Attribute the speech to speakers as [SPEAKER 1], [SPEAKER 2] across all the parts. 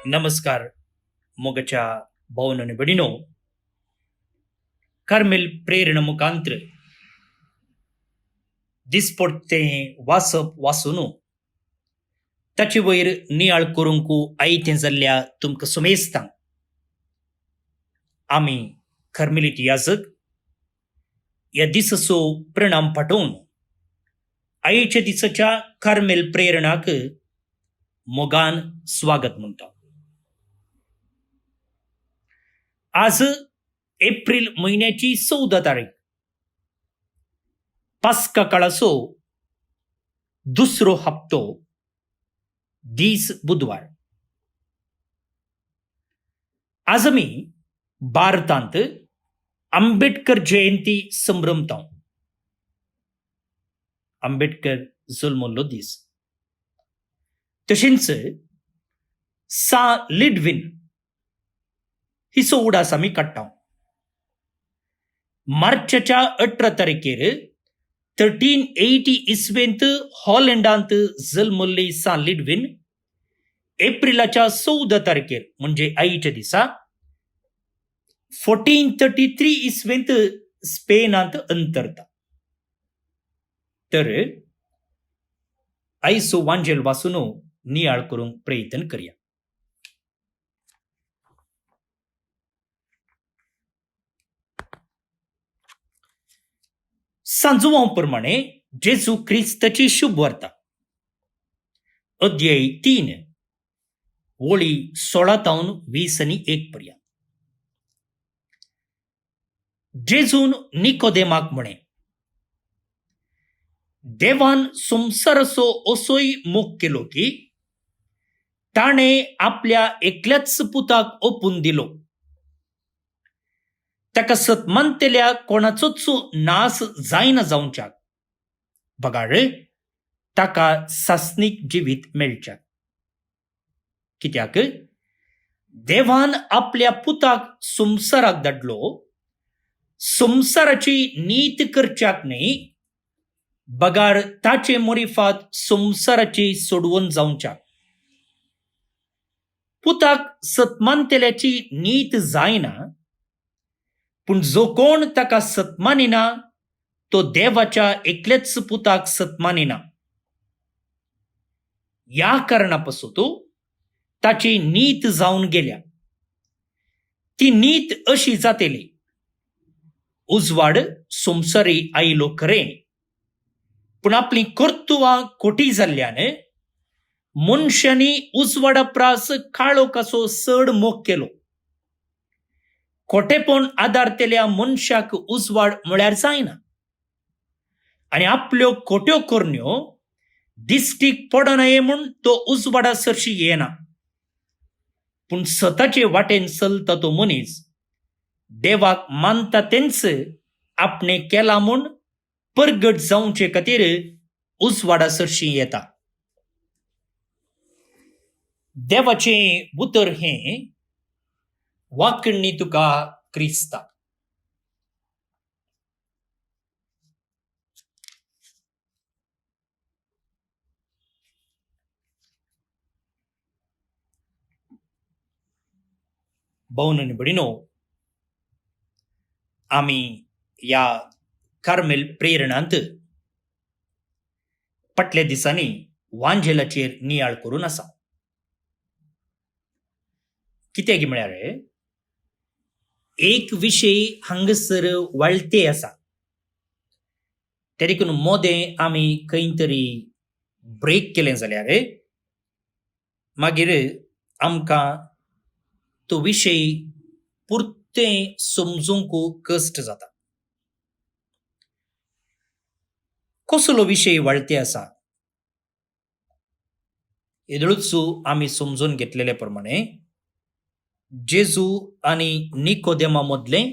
[SPEAKER 1] नमस्कार मोगच्या भावन आणि भगिनो कार्मेल प्रेरणा मुखांतर दिसपडते वाचप वाचून ताचे वयर नियाळ करूंक आयतें जाल्ल्या तुमकां सुमेस्तां आमी कार्मेलीत याजक ह्या दिसाचो प्रणाम पाठोवन आयच्या दिसाच्या कार्मेल प्रेरणाक मोगान स्वागत म्हणटा. आज एप्रिल महिन्याची 14 तारीख, पास्का काळाचो दुसरो हप्तो, दीस बुधवार. आज आमी भारतांत आंबेडकर जयंती संभ्रमता. आंबेडकर जल्मल्लो दीस. तशेंच सा लिडविन ही उडास आमी काडटा. मार्चाच्या 18 तारखेर 1380 इस्वेंत हॉलंडांत जल्मल्ली सा लिडविन एप्रिलाच्या 14 तारखेर म्हणजे आईच्या दिसा 1433 इस्वेंत स्पेनांत अंतरता. तर आयचो वांजेल वाचून नियाळ करूंक प्रयत्न करया. सांजुवां प्रमाणे जेजू क्रिस्ताची शुभ वार्ता, अध्याय 3, वळी 16 तावन 20 पर्यंत. जेजून निकोदेमाक म्हणे, देवान संसाराचो असोय मोग केलो की ताणे आपल्या एकल्याच पुताक ओपून दिलो, ताका सतमानतेल्या कोणाचोच नाश जायना जावच्याक, बगाड ताका सासनीक जिवीत मेळच्याक. कित्याक देवान आपल्या पुताक संसाराक धाडलो, संसाराची नीत करच्याक न्ही, बगाड ताचे मोरिफात संसाराची सोडवण जावच्याक. पुताक सतमानतेल्याची नीत जायना, पूण जो कोण ताका सतमानिना तो देवाच्या एकल्याच पुताक सतमानिना. ह्या कारणापासून तो ताची नीत जावन गेल्या. ती नीत अशी जातेली, उजवाड संवसारी आयलो खरें, पूण आपली कर्तुवां खोटी जाल्ल्यान मनशांनी उजवाडा प्रास काळोखाचो चड मोग केलो. खोटेपण आदारतेल्या मनशाक उजवाड म्हळ्यार जायना, आनी आपल्यो खोट्यो करण्यो दिश्टीक पडनये म्हूण तो उजवाडा सरशी येना. पूण स्वताचे वाटेन चलता तो मनीस देवाक मानता तेंच आपणे केला म्हूण परगट जावचे खातीर उजवाडा सरशी येता. देवाचें उतर हें, वाकण्णी तुका क्रिस्ता. भावन आनी भगिनो, आमी ह्या कार्मेल प्रेरणांत फाटल्या दिसांनी वांजेलाचेर नियाळ करून आसा. कित्याक म्हळ्यार एक विशय हांगसर वाळटे आसा. त्या देखून मोदें आमी खंय तरी ब्रेक केलें जाल्यार मागीर आमकां तो विशय पुर्तें समजूंक कश्ट जाता. कसलो विशय वाळटे आसा? येदळूच आमी समजून घेतलेले प्रमाणे जेजू आनी निकोदेमा मदलें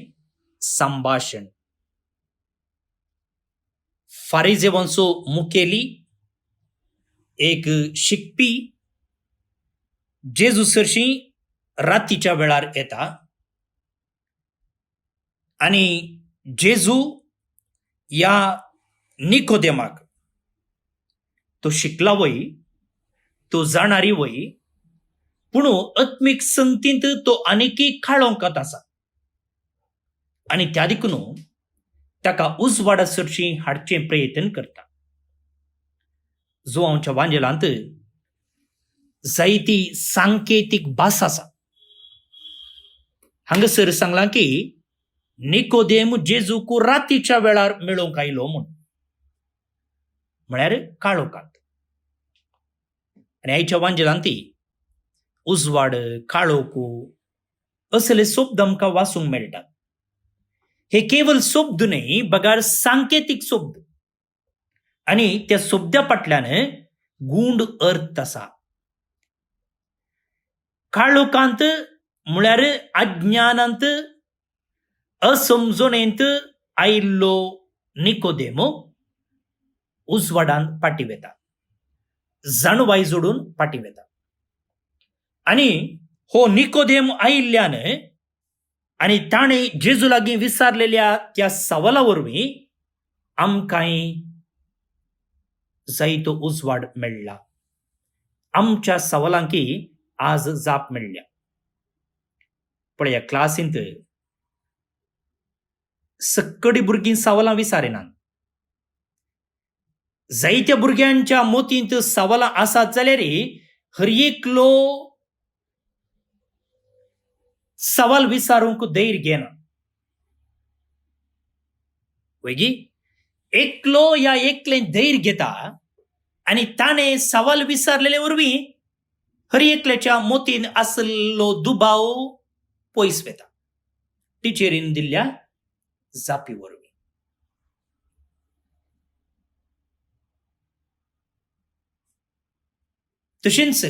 [SPEAKER 1] संभाशण. फारिजेवांचो मुखेली, एक शिकपी, जेजू सरशी रातीच्या वेळार येता आनी जेजू ह्या निकोदेमाक तो शिकला वय, तो जाणारी वय, पूण आत्मीक संगतींत तो आनिकी खाळोंकात आसा आनी त्या देखून ताका उजवाडा सरशी हाडचे प्रयत्न करता. जो आमच्या वांजेलांत जायती सांकेतीक भास आसा. हांगासर सांगलां की निकोदेम जेजूक रातीच्या वेळार मेळोवंक आयलो म्हूण, म्हळ्यार काळोखांत. आनी आयच्या वांजेलांत उजवाड, काळोखू असले शब्द आमकां वाचूंक मेळटात. हे केवळ शब्द न्हय, बगार सांकेतीक शब्द आनी त्या शब्दा फाटल्यान गूढ अर्थ आसा. काळोखांत म्हळ्यार अज्ञानांत, असमजणेंत आयिल्लो निकोदेमो उजवाडांत फाटी वेता, जाणवाय जोडून फाटी वेता. आनी हो निकोदेम आयिल्ल्यान आनी ताणें जेजू लागीं विचारलेल्या त्या सवाला वरवीं आमकांय जायतो उजवाड मेळ्ळा. आमच्या सवालांकी आज जाप मेळ्ळ्या. पळया, क्लासींत सक्कडी भुरगीं सवालां विचारिनात. जायत्या भुरग्यांच्या मोतींत सवालां आसात जाल्यार हर एकलो सवाल विचारूंक धैर्य घेना. वैगी एकलो या एकलें धैर्य घेता आनी ताणें सवाल विचारलेले वरवीं हर एकल्याच्या मोतीन आसलो दुबाव पयस वेता, टिचेरीन दिल्ल्या जापी वरवीं. तशेंच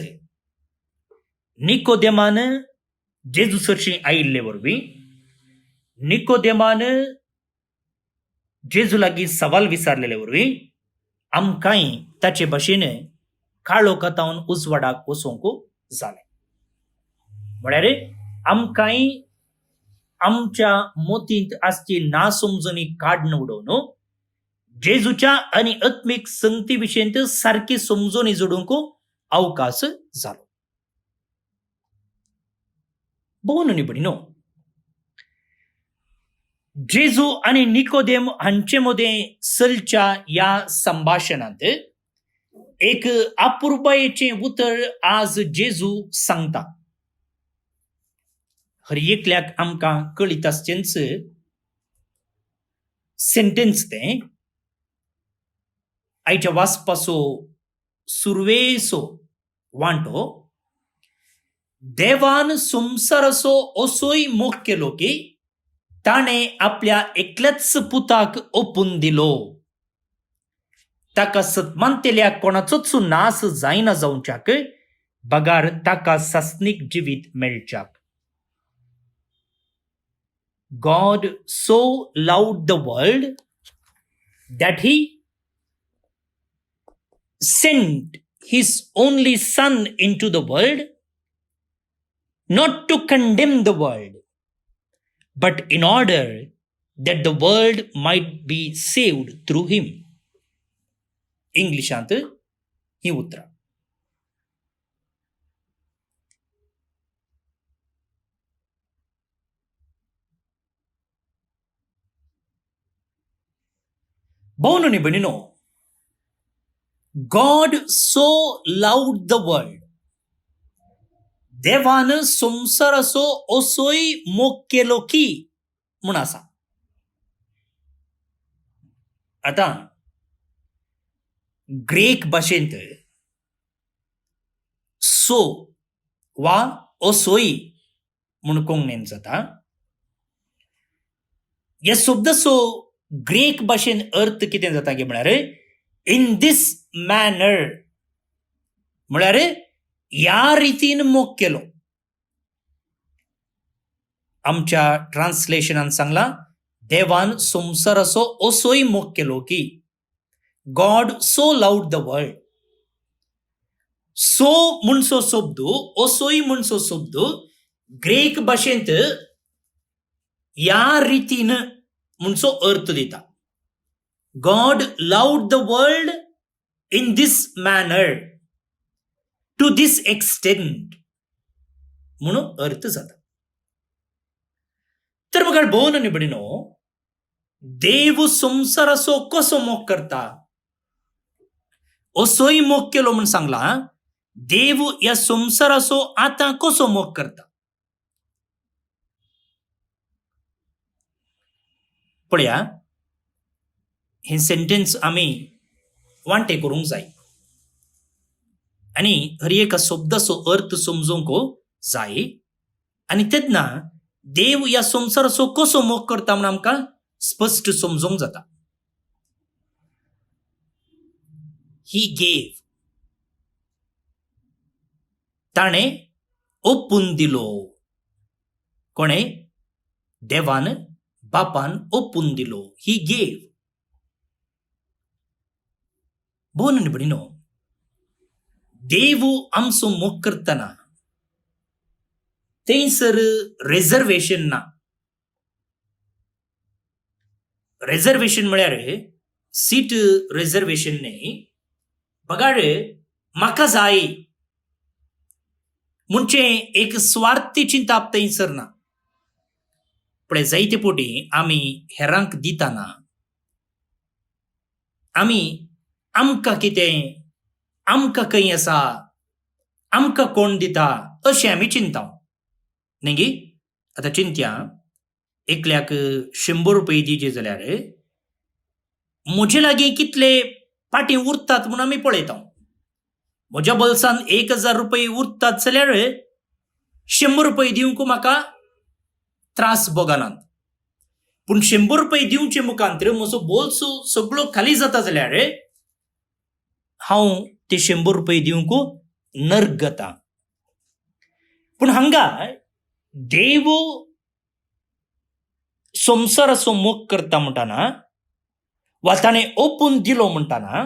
[SPEAKER 1] निकोदेमान जेजू सरशी आयिल्ले वरवीं निकोदेमान जेजू लागीं सवाल विचारलेले वरवीं आमकांय ताचे भाशेन काळोखांतावन उजवाडाक वचोंक जालें. म्हळ्यार आमकांय आमच्या मोतींत आसची नासमजणी काडून उडोवन जेजूच्या आनी आत्मीक संगती विशयेंत सारकी समजणी जोडूंक अवकाश जालो. भोवन न्ही बडी न्हू, जेजू आनी निकोदेम हांचे मदें चलच्या ह्या संभाशणांत एक अपुर्बायेचें उतर आज जेजू सांगता. हर एकल्याक आमकां कळीत आसचेंच सेंटेन्स तें. आयच्या वाचपाचो सुरवेचो वांटो. देवान संवसाराचो असोय मोग केलो की ताणें आपल्या एकल्याच पुताक ओपून दिलो, ताका सत्मानतेल्या कोणाचोच नास जायना जावच्याक, बगार ताका सासनीक जिवीत मेळच्याक. God so loved the world that he sent his only Son into the world, not to condemn the world, but in order that the world might be saved through him. इंग्लिशांत ही उतरां. भोवन न्ही भयणीनो, God so loved the world. देवान संवसाराचो असोय मोग केलो की म्हूण आसा. आतां ग्रीक भाशेंत सो वा असोय म्हूण कोंकणीन जाता. ह्या शब्दाचो ग्रीक भाशेन अर्थ कितें जाता गे म्हळ्यार इन दीस मॅनर, म्हळ्यार ह्या रितीन मोग केलो. आमच्या ट्रान्सलेशनान सांगला देवान संवसाराचो असोय मोग केलो की. God so loved the world. So म्हणचो शब्द, असोय म्हणचो शब्द ग्रीक भाशेंत ह्या रितीन म्हणचो अर्थ दिता. God loved the world in this manner, to this extent, म्हणून अर्थ जाता. तर मग भोवन निबडिनो देव संसार असो कसो मोग करता असोय मोग केलो म्हणून सांगला. देव या संसाराचो आता कसो मोग करता पळया. हे सेंटेन्स आम्ही वांटे करूंक जाय आणि हर एका शब्दाचो अर्थ समजूंक जाय. आणि तेन्ना देव या संसाराचो कसो मोग करता म्हणून आमकां स्पष्ट समजूंक जाता. ही गेव, ताणे ओपून दिलो. कोणे? देवान बापान ओपून दिलो. He gave. भोवन निबडिनो देव आमचो मोग करतना थंयसर रिझर्वेशन ना. रिझर्वेशन म्हळ्यार सीट रिझर्वेशन न्ही. बगाड म्हाका जाय म्हणजे एक स्वार्थी चिंता थंयसर ना. पण जायते पोटी आमी हेरांक दितना आमी आमकां कितें, आमकां खंय आसा, आमकां कोण दिता अशें आमी चिंताव न्ही गे. आतां चिंत्या, एकल्याक 100 रुपये दिचे जाल्यार म्हजे लागीं कितले पाटी उरतात म्हूण आमी पळयता. म्हज्या बोल्सान 1000 रुपये उरतात जाल्यार 100 रुपये दिवंक म्हाका त्रास भोगनात. पूण 100 रुपये दिवचे मुखांतर म्हजो बोल्सो सगळो खाली जाता जाल्यार हांव ते 100 रुपये दिवंक नर्गता. पूण हांगा देव संसाराचो मोग करता म्हणटाना वा ताणें ओपून दिलो म्हणटाना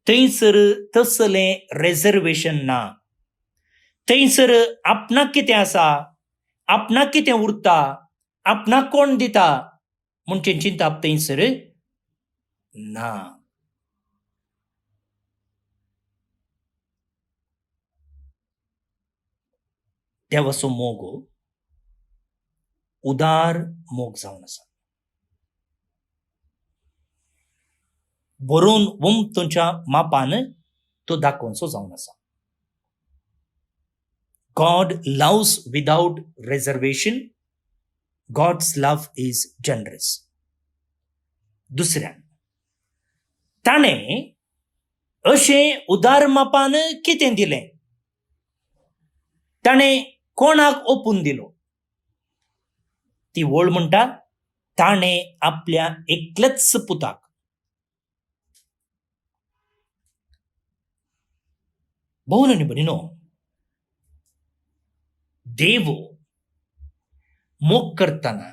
[SPEAKER 1] थंयसर तसलें रिझर्वेशन ना. थंयसर आपणाक कितें आसा, आपणाक कितें उरता, आपणाक कोण दिता म्हणचे चिंता थंयसर ना. देवाचो मोग उदार मोग जावन आसा. बरोवन वंतच्या मापान तो दाखोवचो जावन आसा. God loves without reservation. God's love is generous. दुसऱ्यान ताणें अशें उदार मापान कितें दिलें? ताणें कोणाक ओपून दिलो? ती वळ म्हणटा ताणें आपल्या एकल्याच पुताक. भोवन निबडिनो देव मोग करतना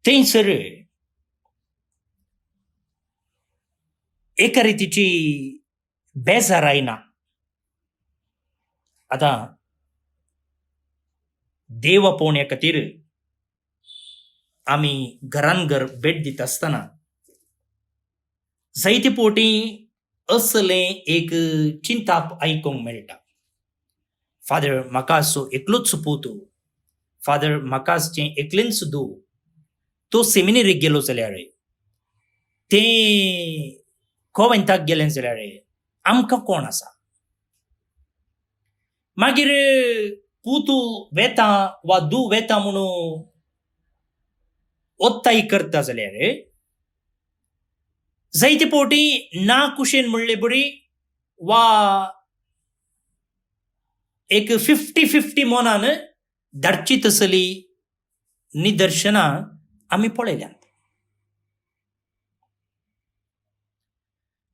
[SPEAKER 1] थंयसर एका रितीची बेजाराय ना. आतां देवा पळोवण्या खातीर आमी घरान घर भेट दिता आसतना जायते फावटी असलें एक चिंताप आयकूंक मेळटा. फादर म्हाका आसचो एकलोच पूत, फादर म्हाका आसचें एकलेंच धूव, तो सेमिनेरीक गेलो जाल्यार, तें कॉवेंताक गेलें जाल्यार आमकां कोण आसा? मागीर पूत वेता वा धूव वेता म्हणून ओत्ताय करता जाल्यार जायते फावटी ना कुशेन म्हणले बरी वा एक 50-50 मोनान धाडची तसली निदर्शनां आमी पळयल्यात.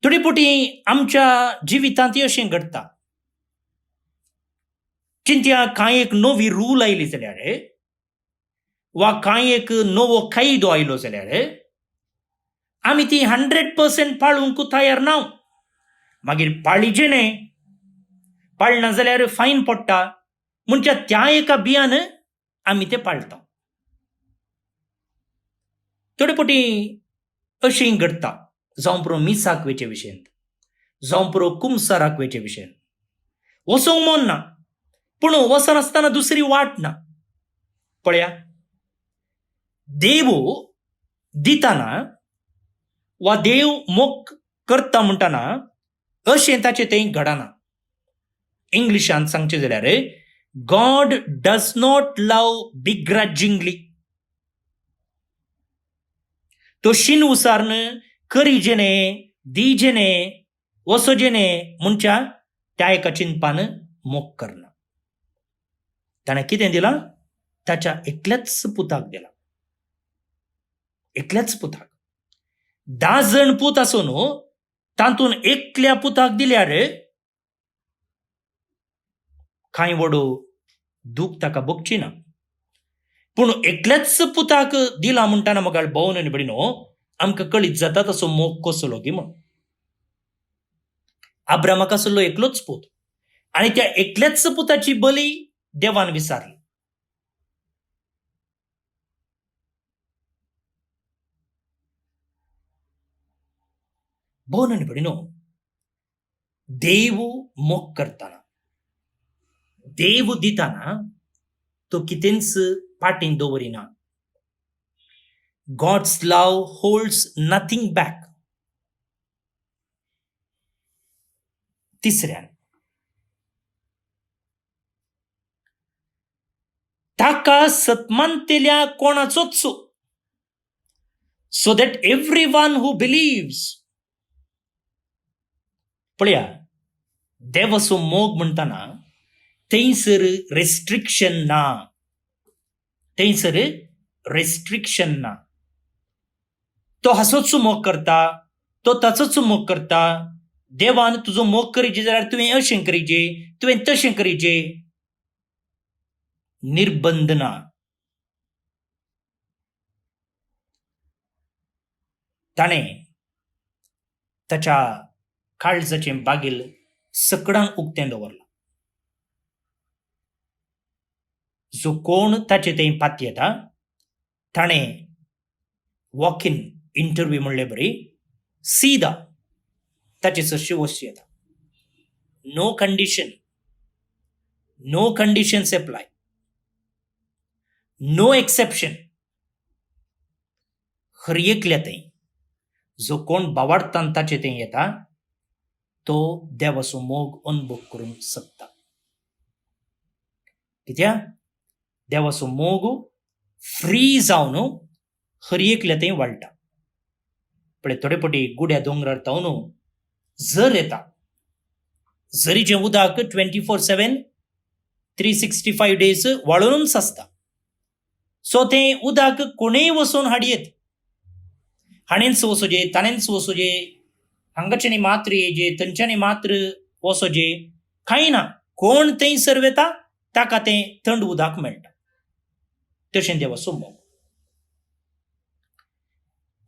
[SPEAKER 1] थोडी फावटी आमच्या जिवितांत अशें घडटा. चिंत्या कांय एक नवी रूल आयली जाल्यार वा कांय एक नवो कायदो आयलो जाल्यार आमी ती 100% पाळूंक तयार ना. मागीर पाळिचें न्ही, पाळना जाल्यार फायन पडटा म्हणजे त्या एका बियान आमी तें पाळटा. थोडे फावटी अशें घडटा, जावं पुरो मिसाक वेचे विशयेंत, जावं पुरो कुमसाराक वेचे विशयेंत वचोंक मन ना. पूण वचन आसतना दुसरी वाट ना. पळया, देव दिताना वा देव मोग करता म्हणटाना अशें ताचें तें घडना. इंग्लिशांत सांगचें जाल्यार गॉड डज नॉट लव बिग्रजिंगली. तो शीन उसारन करीजेने दिजेने वसोजेने म्हणच्या त्या एका चिंतपान मोग करना. ताणें कितें दिलां? ताच्या एकल्याच पुताक दिला. एकल्याच पुताक. 10 जण पूत आसून तातून एकल्या पुताक दिल्यार कांय व्हडू दूख ताका भोगची ना. पूण एकल्याच पुताक दिला म्हणटाना मोगाळ भोवन आनी भयणीनो, आमकां कळीत जाता तसो मोग कसलो गी म्हण. अब्रामाक आसलो एकलोच पूत, आनी त्या एकल्याच पुताची बली देवान विसारली. भोवन आनी भयणीनो, देव मोग करताना, देव दिताना तो कितेंच पाटीन दवरिना. God's love holds nothing back. तिसऱ्यान, ताका सतमानतेल्या कोणाचोच so that every one who believes. पळया, देवाचो मोग म्हणटाना थंयसर रेस्ट्रिक्शन ना. थंयसर रेस्ट्रिक्शन ना. तो हाचोच मोग करता, तो ताचोच मोग करता. देवान तुजो मोग करीचे जाल्यार तुवें अशें करीचे, तुवें तशें करीचे. निर्बंध ना. ताणें ताच्या काळजाचें बागील सकडांक उक्तें दवरलां. जो कोण ताचे थंय पाती येता, ताणें वॉक इन इंटरव्यू म्हणले बरी सीदा ताचे सरशी वचची येता. No condition, no conditions apply, no exception. हर एकल्या थंय जो कोण बावाडतान ताचे थंय येता, तो देवाचो मोग अनुभव करूंक शकता. कित्याक देवाचो मोग फ्री जावन हर एकल्या थंय वाळटा. पळय, थोडे फावटी गुड्या दोंगरार तावन झर येता. झरीचें उदक 24/7 365 days वाळूनच आसता. सो तें उदक कोणेय वचून हाडयेत. हाणेंच वचोजे, ताणेंच वचोजे, हांगाच्यानी मात्र येजे, थंयच्यानी मात्र वचोजे, कांय ना. कोण थंयसर वेता ताका तें थंड उदक मेळटा. तशें देवाचो मोग.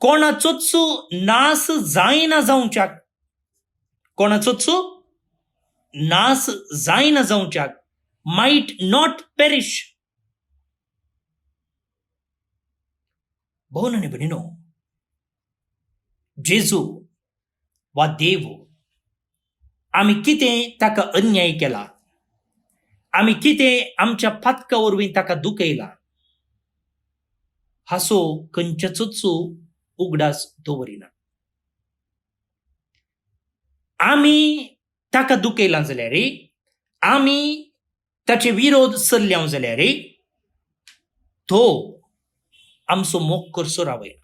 [SPEAKER 1] कोणाचोच नाश जायना जावच्याक, कोणाचोच नाश जायना जावच्याक, माइट नॉट पेरिश. भोवन आनी भयणीनो, जेजू वा देव आमी कितें ताका अन्याय केला, आमी कितें आमच्या फातका वरवीं ताका दुखयला, हाचो खंयच्याचोच उगडास दवरिना. आमी ताका दुखयलां जाल्यार, आमी ताचे विरोध चल्ल्या जाल्यार तो आमचो मोग करचो रावयना.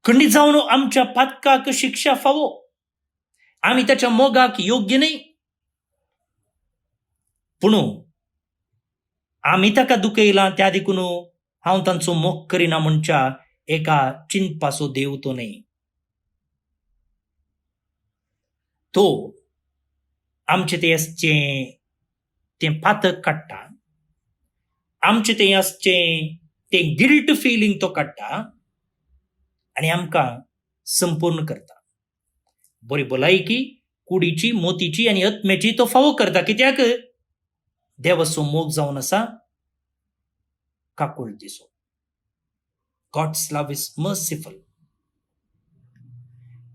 [SPEAKER 1] खंडीत जावन आमच्या पातकाक शिक्षा फावो, आमी ताच्या मोगाक योग्य न्हय. पूण आमी ताका दुखयलां त्या देखून हांव तांचो मोग करिना म्हणच्या एका चिंतपाचो देव तो न्हय. तो आमचें तें आसचें तें पातक काडटा, आमचें तें आसचें तें गिल्ट फिलींग तो काडटा आनी आमकां संपूर्ण करता. बरी भलायकी कुडीची, मोतीची आनी आत्म्याची तो फावो करता. कित्याक देवाचो मोग जावन आसा काकूळ दिसो. God's love is merciful.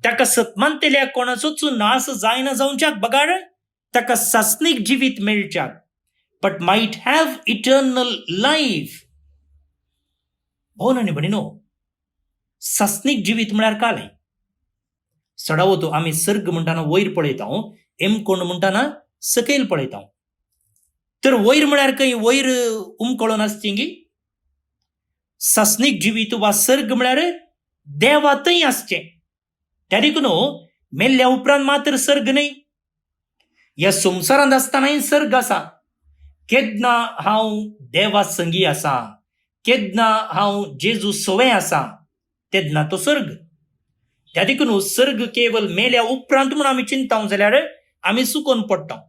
[SPEAKER 1] ताका सतमानतेल्या कोणाचोच नाश जायना जावच्याक बगाड ताका सासनीक जिवीत मेळच्याक but might have eternal life. हो ना न्ही भणिनो, सासनीक जिवीत म्हळ्यार कालें सडावो तो आमी सर्ग म्हणटाना वयर पळयता, एमकोंड म्हणटाना सकयल पळयता. तर वयर म्हळ्यार खंय वयर उमकळोन आसचें गी. सासनीक जिवीत वा सर्ग म्हळ्यार देवातय आसचें. त्या देखून मेल्ल्या उपरांत मात्र सर्ग न्हय, ह्या संवसारांत आसतनाय सर्ग आसा. केन्ना हांव देवा संगी आसा, केन्ना हांव जेजू सवय आसा, तेन्ना तो सर्ग. त्या देखून सर्ग केवळ मेल्या उपरांत म्हणून आमी चिंताव जाल्यार आमी चुकोवन पडटा.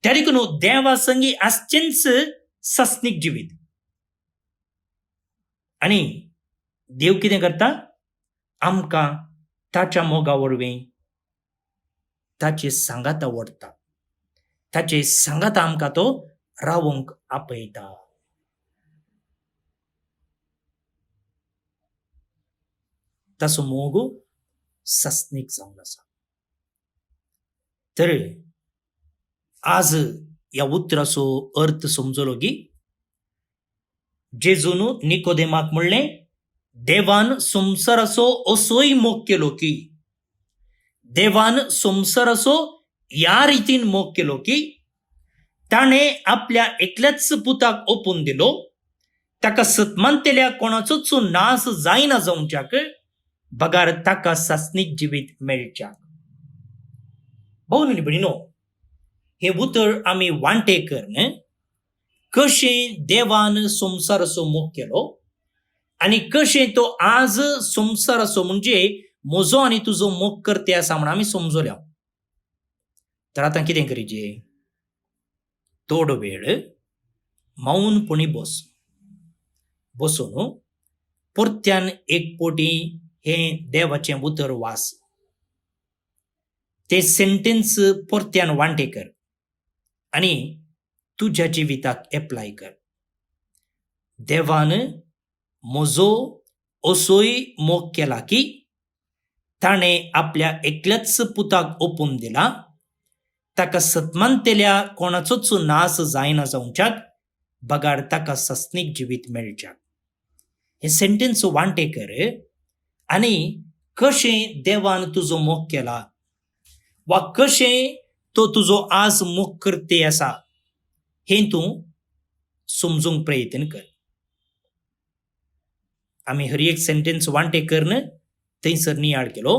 [SPEAKER 1] त्या देखून देवा संगी आसचेंच सासनीक जिवीत. आनी देव कितें करता, आमकां ताच्या मोगा वरवीं ताचे सांगाता ओडटा, ताचे सांगाता आमकां तो रावंक आपयता. ताचो मोग सासनीक जावन आसा. तर आज ह्या उतराचो अर्थ समजलो गी. जेजून निकोदेमाक म्हणलें, देवान संवसाराचो असोय मोग केलो की, देवान संवसाराचो ह्या रितीन मोग केलो की ताणें आपल्या एकल्याच पुताक ओपून दिलो, ताका सतमानतेल्या कोणाचोच नाश जायना जावच्याक बगार ताका सासनीक जिवीत मेळच्याक. भोव न्ही भणिनो, हे उतर आमी वांटेकर कशें देवान संवसाराचो मोग केलो आनी कशें तो आज संवसाराचो म्हणजे म्हजो आनी तुजो मोग करते आसा म्हण आमी समजल्या. तर आतां कितें करीचें, थोडो वेळ मौनपणी बसून परत्यान एक पोटी हें देवाचें उतर वाच. ते सेंटेन्स परत्यान वांटे कर आनी तुज्या जिविताक एप्लाय कर. देवान म्हजो असोय मोग केला की ताणें आपल्या एकल्याच पुताक ओपून दिला, ताका सतमानतेल्या कोणाचोच नाश जायना जावच्याक बगार ताका सासनीक जिवीत मेळच्याक. हे सेंटेन्स वांटे कर आनी कशें देवान तुजो मोग केला वा कशें तो तुजो आज मोग करते आसा हें तूं समजूंक प्रयत्न कर. आमी हर एक सेंटेन्स वांटे करन थंयसर नियाळ केलो.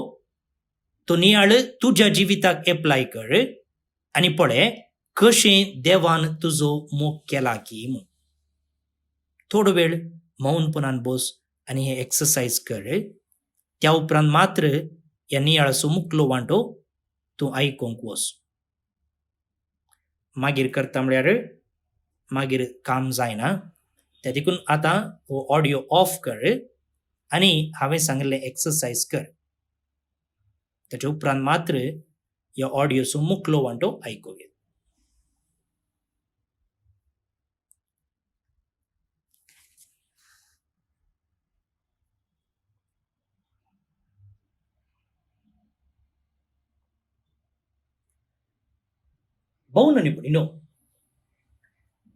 [SPEAKER 1] तो नियाळ तुज्या जिविताक एप्लाय कर आनी पळय कशें देवान तुजो मोग केला की म्हूण. थोडो वेळ मौनपणान बस आनी हे एक्सरसाइज कर. त्या उपरांत मात्र ह्या नियाळाचो मुखलो वांटो तूं आयकूंक वच. मागीर करता म्हळ्यार मागीर काम जायना. त्या देखून आतां हो ऑडियो ऑफ कर आनी हांवें सांगिल्लें एक्सरसाइज कर. ताच्या उपरांत मात्र ह्या ऑडियोचो मुखलो वांटो आयकूं घे. भोव न्ही भणिनो,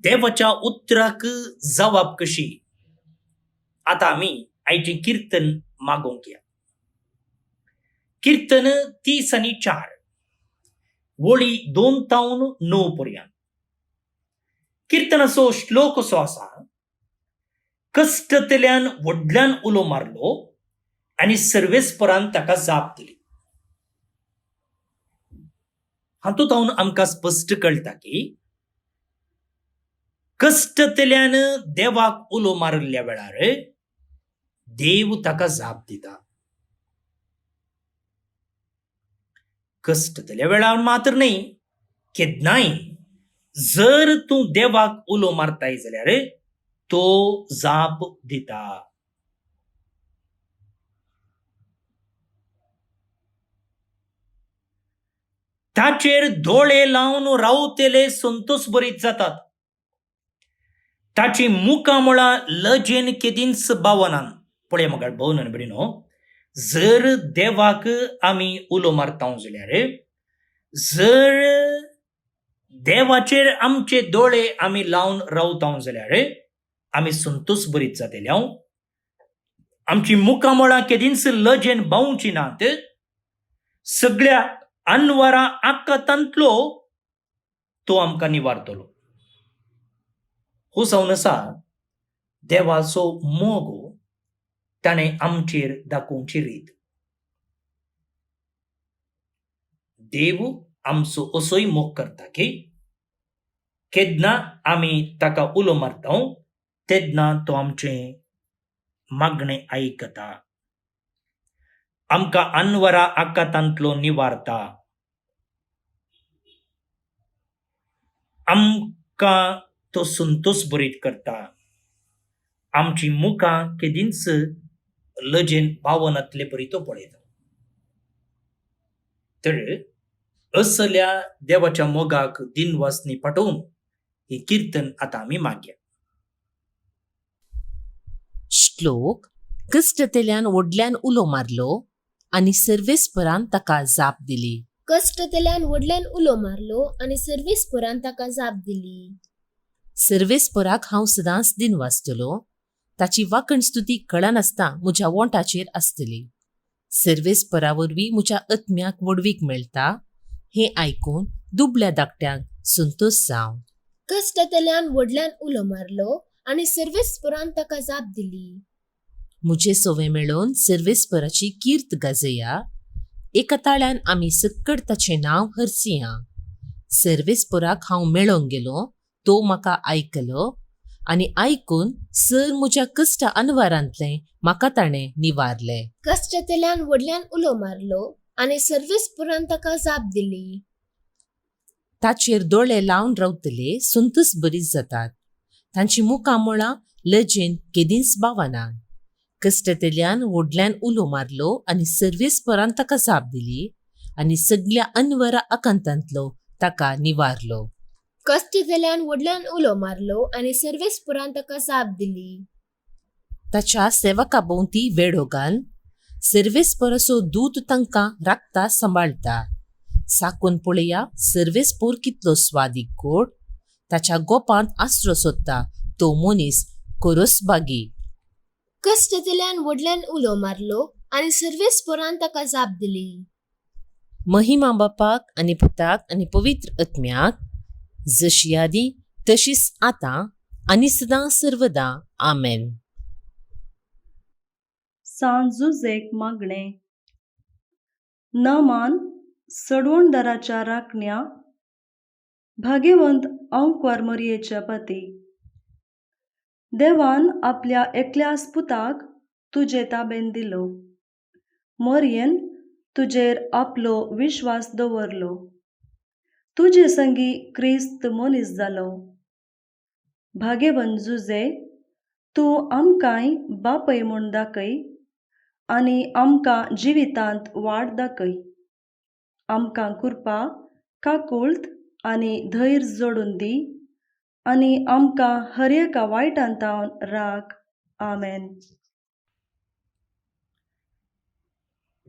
[SPEAKER 1] देवाच्या उतराक जबाब कशी. आतां आमी आयचें कीर्तन मागोवंक या. कीर्तन 30:4 वळी 2 ते 9 पर्यंत. कीर्तनाचो श्लोक असो आसा, कश्टतल्यान व्हडल्यान उलो मारलो आनी सर्वेस्परान ताका जाप दिली. हातूंत आमकां स्पश्ट कळटा की कश्टतल्यान देवाक उलो मारिल्ल्या वेळार देव ताका जाप दिता. कश्टतल्या वेळार मात्र न्हय, केन्नाय जर तूं देवाक उलो मारताय जाल्यार तो जाप दिता. ताचेर दोळे लावन रावतेले संतोष भरीत जातात. ताची मुखामळां लजेन केदींच बावनान. पळय म्हाका भोव न्हय भणिनो, जर देवाक आमी उलो मारता जाल्यार, जर देवाचेर आमचे दोळे आमी लावन रावता जाल्यार आमी संतोष बरीत जातले. आमची मुखामळां केदींच लजेन बावची नात. सगळ्या अनवरां आकांतांतलो तो आमकां निवारतलो. हो जावन आसा देवाचो मोग ताणें आमचेर दाखोवची रीत. देव आमचो असोय मोग करता की केन्ना आमी ताका उलो मारता तेन्ना तो आमचें मागणें आयकता, आमकां अनवरां आकांतांतलो निवारता, आमकां तो संतोष बरीत करता, आमची मुखां केदींच लजेन भावनांतले बरी तो पळयता. तर असल्या देवाच्या मोगाक दिनवासनी पाठवून ही कीर्तन आतां आमी मागया.
[SPEAKER 2] श्लोक. कश्टतेल्यान व्हडल्यान उलो मारलो आनी सर्वेस्परान ताका जाप दिली.
[SPEAKER 3] कश्टतेल्यान व्हडल्यान उलो मारलो आनी सर्वेस्परान ताका जाप दिली.
[SPEAKER 2] सर्वेस्पराक हांव सदांच दिन वाचतलो. ताची वाकण स्तुती कळनासता म्हज्या वोंटाचेर आसतली. सर्वेस्परा वरवीं म्हज्या आत्म्याक वडवीक मेळटा. हें आयकून दुबळ्या धाकट्यांक संतोष जावं.
[SPEAKER 3] कश्टतेल्यान व्हडल्यान उलो मारलो आनी सर्वेस्परान ताका जाप दिली.
[SPEAKER 2] म्हजे सोवे मेळोवन सर्वेस्पराची कीर्त गाजया. एका ताळ्यान आमी सक्कड ताचें नांव हरसिया. सर्वेस्पराक हांव मेळोंक गेलो, तो म्हाका आयकलो आनी आयकून सर म्हज्या कश्ट अनवारांतलें म्हाका ताणें निवारलें.
[SPEAKER 3] कश्टतेल्यान व्हडल्यान उलो मारलो आनी सर्वेस्परान ताका जाप दिली.
[SPEAKER 2] ताचेर दोळे लावन रावतले संतोष बरीच जातात. तांची मुखामळां लजेन केदींच बावनात. कश्टतेल्यान व्हडल्यान उलो मारलो आनी सर्वेस्परान ताका जाप दिली आनी सगळ्या अनवरा आकांतांतलो ताका निवारलो.
[SPEAKER 3] कश्टतेल्यान व्हडल्यान उलो मारलो आनी सर्वेस्परान ताका जाप दिली.
[SPEAKER 2] ताच्या सेवका भोंवती वेढो घाल. सर्वेस्पराचो दूत तांकां राखता सांबाळटा. साकून पळया सर्वेस्पोर कितलो स्वादीक गोड. ताच्या गोपांत आसरो सोदता तो मनीस कोरसबागी.
[SPEAKER 3] कश्टतेल्यान व्हडल्यान उलो मारलो आनी सर्वेस्परान ताका जाप दिली.
[SPEAKER 2] महिमा बापाक आनी पुताक आनी पवित्र आत्म्याक, जशी आदी तशीच आतां आनी सदां सर्वदा. आमेन.
[SPEAKER 4] सांजुजेक मागणें. नमान सडवणदाराच्या राखण्या, भाग्यवंत अंकवार मरियेच्या पती. देवान आपल्या एकल्याच पुताक तुजे ताबेन दिलो. मरियेन तुजेर आपलो विश्वास दवरलो. तुजे संगी क्रिस्त मनीस जालो. भाग्यवंत जुजे, तूं आमकांय बापय म्हूण दाखय आनी आमकां जिवितांत वाड दाखय. आमकां कृपा, काकुळट आनी धैर्य जोडून दी आनी आमकां हर एका वायटांतावन राख. आमेन.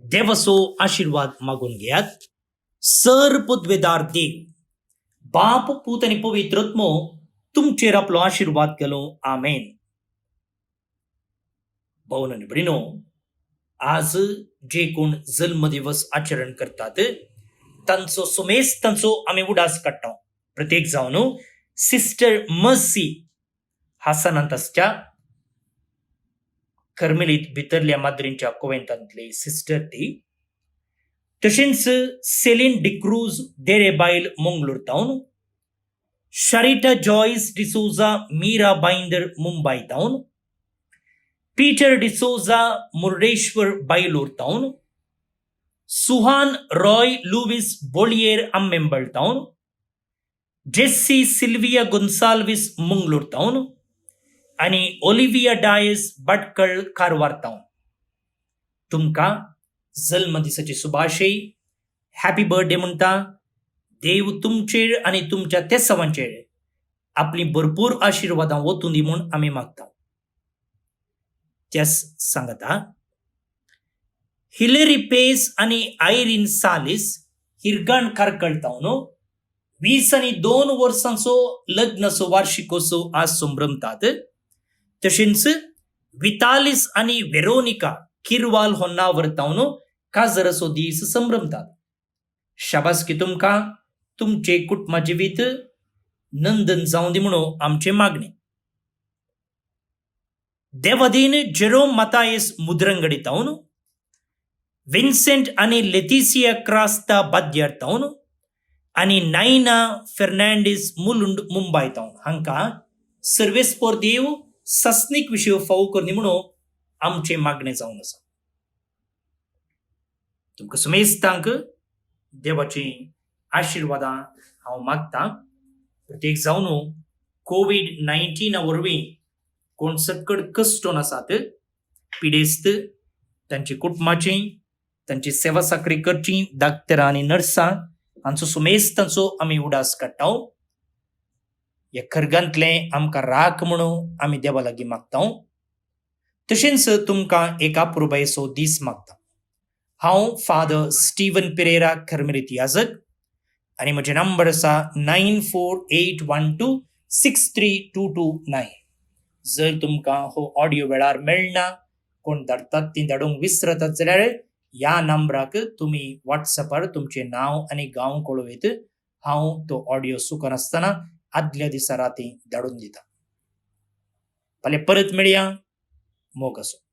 [SPEAKER 1] देवाचो आशीर्वाद मागून घेयात. सर पदवेदार देव, बाप, पूत आनी पवित्र आत्मो तुमचेर आपलो आशीर्वाद केलो. आमेन. भावन आनी भयणो, आज जे कोण जल्म दिवस आचरण करतात तांचो सुमेस तांचो आमी उडास काडटा. प्रत्येक जावन सिस्टर मर्सी हासनांतसच्या कर्मेलीत भितरल्या माद्रींच्या कोवेंतांतली सिस्टर ती. तशेंच सेलीन डिक्रूज देरेबायल मंगळूर टावन, शारिटा जॉयस डिसोजा मीरा बाइंदर मुंबई टावन, पीटर डिसोजा मुर्डेश्वर बायलूर टावन, सुहान रॉय लुविस बोलियर अम्मेंबल टावन, जेस्सी सिल्विया गोन्साल्विस मंगळूर टावन आनी ओलिविया डायस भटकळ कारवार टावन. तुमकां जल्म दिसाची सुभाशय, हॅपी बर्थडे म्हणटा. देव तुमचेर आनी तुमच्या त्या सवांचेर आपली भरपूर आशिर्वादां वतून दी म्हूण आमी मागता. त्याच सांगता, हिलेरी पेस आणि आयरीन सालिस हिरगाण कारकळतावनो 22 वर्सांचो लग्नाचो वार्षिकोत्सव आज संभ्रमतात. तशेंच वितालिस आणि वेरोनिका किरवाल हो नांव व्हरतावनो काजराचो दीस संभ्रमतात. शाबासकी तुमकां, तुमचे कुटुंबा जिवीत नंदन जावं दी म्हणून आमचे मागणे. देवादीन जेरोम मातायस मुद्रंगडितावनो, विन्सेंट आणि लेतिसिया क्रास्ता बाद्यार्थावनो आणि नायना फेर्नांडीस मुलुंड मुंबयतावन हांकां सर्वेस्पोर देव सस्नीक विशय फावो करनी म्हणून आमचे मागणे जावन आसा. तुमकां सुमेस्तांक देवाची आशिर्वादां हांव मागतां. प्रत्येक जावन कोविड-19 वरवीं कोण सकड कश्टोन आसात, पिडेस्त तांची कुटुंबाची, तांची सेवा साकरी करची डाक्टरां आनी नर्सां हांचो सुमेस्तांचो आमी उडास काडटाव. ह्या खरगांतलें आमकां राख म्हणून आमी देवा लागीं मागताव. तशेंच तुमकां एक अपुरबायेचो दीस मागता. हांव फादर स्टीवन पेरेरा खरमेरीत याजक आनी म्हजे नंबर आसा 9481263229. जर तुमकां हो ऑडियो वेळार मेळना, कोण धाडटात ती धाडूंक विसरतात जाल्यार ह्या नंबराक तुमी व्हॉट्सॅपार तुमचें नांव आनी गांव कळयत. हांव तो ऑडियो सुकनासतना आदल्या दिसा रातीं धाडून दिता. फाल्यां परत मेळया. मोग आसूं.